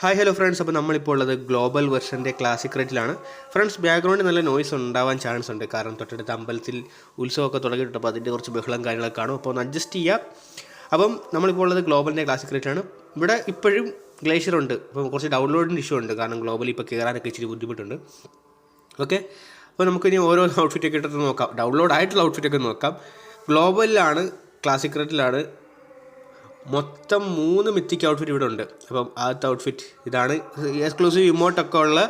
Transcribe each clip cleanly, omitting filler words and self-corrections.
Hi hello friends. അപ്പോൾ നമ്മളിപ്പോൾ ഉള്ളത് ഗ്ലോബൽ വെർഷൻ്റെ ക്ലാസിക് റേറ്റിലാണ്. ഫ്രണ്ട്സ്, ബാക്ക്ഗ്രൗണ്ടിൽ നല്ല നോയ്സ് ഉണ്ടാവാൻ ചാൻസ് ഉണ്ട്. കാരണം തൊട്ടടുത്ത അമ്പലത്തിൽ ഉത്സവമൊക്കെ തുടങ്ങിയിട്ടുണ്ട്. അപ്പോൾ അതിൻ്റെ കുറച്ച് ബഹളം കാര്യങ്ങളൊക്കെ കാണും. അപ്പോൾ ഒന്ന് അഡ്ജസ്റ്റ് ചെയ്യുക. അപ്പം നമ്മളിപ്പോൾ ഉള്ളത് ഗ്ലോബലിൻ്റെ ക്ലാസിക് റേറ്റിലാണ്. ഇവിടെ ഇപ്പോഴും ഗ്ലേഷ്യർ ഉണ്ട്. അപ്പോൾ കുറച്ച് ഡൗൺലോഡിൻ്റെ ഇഷ്യൂ ഉണ്ട്. കാരണം ഗ്ലോബലിൽ ഇപ്പോൾ കയറാനൊക്കെ ഇച്ചിരി ബുദ്ധിമുട്ടുണ്ട്. ഓക്കെ, അപ്പോൾ നമുക്കിനി ഓരോ ഔട്ട്ഫിറ്റൊക്കെ ഇട്ടിട്ട് നോക്കാം. ഡൗൺലോഡ് ആയിട്ടുള്ള ഔട്ട്ഫിറ്റൊക്കെ നോക്കാം. ഗ്ലോബലിലാണ്, ക്ലാസിക് റേറ്റിലാണ്. മൊത്തം 3 മിത്തിക്ക് ഔട്ട്ഫിറ്റ് ഇവിടെ ഉണ്ട്. അപ്പം ആദ്യത്തെ ഔട്ട്ഫിറ്റ് ഇതാണ്. എക്സ്ക്ലൂസീവ് ഇമോട്ടൊക്കെ ഉള്ള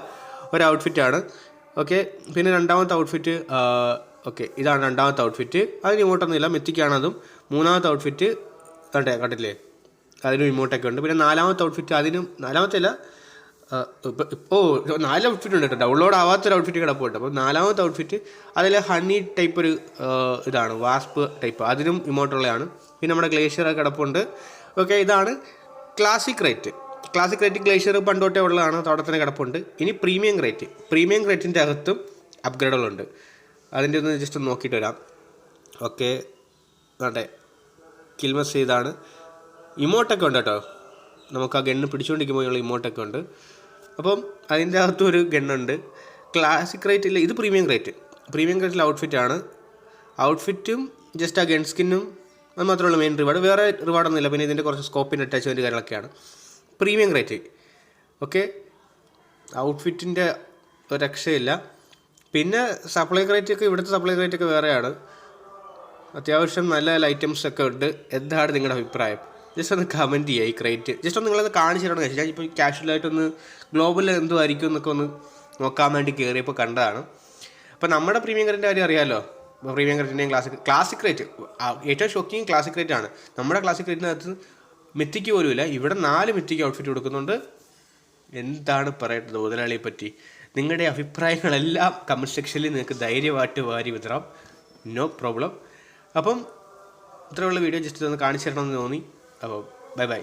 ഒരു ഔട്ട്ഫിറ്റാണ്. ഓക്കെ, പിന്നെ രണ്ടാമത്തെ ഔട്ട്ഫിറ്റ് ഓക്കെ ഇതാണ് രണ്ടാമത്തെ ഔട്ട്ഫിറ്റ്. അതിന് ഇമോട്ടൊന്നുമില്ല, മിത്തിക്കാണതും. മൂന്നാമത്തെ ഔട്ട്ഫിറ്റ് കണ്ടില്ലേ, അതിനും ഇമോട്ടൊക്കെ ഉണ്ട്. പിന്നെ നാലാമത്തെ ഔട്ട്ഫിറ്റ്, അതിനും നാലാമത്തെ അല്ല, ഇപ്പോൾ 4 ഔട്ട്ഫിറ്റ് ഉണ്ട് കേട്ടോ. ഡൗൺലോഡ് ആവാത്തൊരു ഔട്ട്ഫിറ്റ് കിടപ്പുണ്ട്. അപ്പോൾ നാലാമത്തെ ഔട്ട്ഫിറ്റ് അതിൽ ഹണി ടൈപ്പ് ഒരു ഇതാണ്, വാസ്പ് ടൈപ്പ്, അതിനും ഇമോട്ടുള്ളതാണ്. പിന്നെ നമ്മുടെ ഗ്ലേഷ്യർ കിടപ്പുണ്ട്. ഓക്കെ, ഇതാണ് classic rate. Classic rate glacier പണ്ടോട്ടേ ഉള്ളതാണ്, അവിടെ തന്നെ കിടപ്പുണ്ട്. ഇനി പ്രീമിയം റേറ്റ്. പ്രീമിയം റേറ്റിൻ്റെ അകത്തും അപ്ഗ്രേഡുകളുണ്ട്. അതിൻ്റെ ഒന്ന് ജസ്റ്റ് നോക്കിയിട്ട് വരാം. ഓക്കെ, അതെ, കിൽമസ് ഇതാണ്. ഇമോട്ടൊക്കെ ഉണ്ട് കേട്ടോ. നമുക്ക് ആ ഗണ്ണ് പിടിച്ചുകൊണ്ടിരിക്കുമ്പോഴുള്ള ഇമോട്ടൊക്കെ ഉണ്ട്. അപ്പം അതിൻ്റെ അകത്തൊരു ഗണ്ണുണ്ട്. ക്ലാസിക് റേറ്റിൽ ഇത് പ്രീമിയം റേറ്റ്. പ്രീമിയം റേറ്റിൽ ഔട്ട്ഫിറ്റാണ്. ഔട്ട്ഫിറ്റും ജസ്റ്റ് ആ ഗൺ സ്കിന്നും അത് മാത്രമേ ഉള്ളൂ മെയിൻ റിവാർഡ്. വേറെ റിവാർഡൊന്നുമില്ല. പിന്നെ ഇതിൻ്റെ കുറച്ച് സ്കോപ്പിൻ്റെ അറ്റാച്ച്മെൻറ്റ് കാര്യങ്ങളൊക്കെയാണ് പ്രീമിയം റേറ്റ്. ഓക്കെ, ഔട്ട്ഫിറ്റിൻ്റെ ഒരു രക്ഷയില്ല. പിന്നെ സപ്ലൈ റേറ്റ് ഒക്കെ, ഇവിടുത്തെ സപ്ലൈ റേറ്റ് ഒക്കെ വേറെയാണ്. അത്യാവശ്യം നല്ല നല്ല ഐറ്റംസ് ഒക്കെ ഉണ്ട്. എന്താണ് നിങ്ങളുടെ അഭിപ്രായം? ജസ്റ്റ് ഒന്ന് കമൻറ്റ് ചെയ്യുക. ഈ ക്രേറ്റ് ജസ്റ്റ് ഒന്ന് നിങ്ങളത് കാണിച്ചു തരണം. ഞാൻ ഇപ്പോൾ കാഷ്വലായിട്ടൊന്ന് ഗ്ലോബലിൽ എന്തോ ആയിരിക്കും എന്നൊക്കെ ഒന്ന് നോക്കാൻ വേണ്ടി കയറിയപ്പോൾ കണ്ടതാണ്. അപ്പോൾ നമ്മുടെ പ്രീമിയം റേറ്റിൻ്റെ കാര്യം അറിയാമല്ലോ. പ്രീമിയം റേറ്റിൻ്റെയും ക്ലാസിക് റേറ്റ് ഏറ്റവും ഷോക്കിങ് ക്ലാസിക് റേറ്റ് ആണ്. നമ്മുടെ ക്ലാസിക് റേറ്റിനകത്ത് മിത്തിക്ക് പോലുമില്ല. ഇവിടെ 4 മിത്തിക്ക് ഔട്ട്ഫിറ്റ് കൊടുക്കുന്നുണ്ട്. എന്താണ് പറയേണ്ടത് മുതലാളിയെ പറ്റി? നിങ്ങളുടെ അഭിപ്രായങ്ങളെല്ലാം കമൻറ്റ് സെക്ഷനിൽ നിങ്ങൾക്ക് ധൈര്യമായിട്ട് വാരി വിതറാം. No problem. അപ്പം ഇത്രയുള്ള വീഡിയോ ജസ്റ്റ് ഒന്ന് കാണിച്ചു തരണമെന്ന് തോന്നി. അപ്പോൾ ബൈ ബൈ.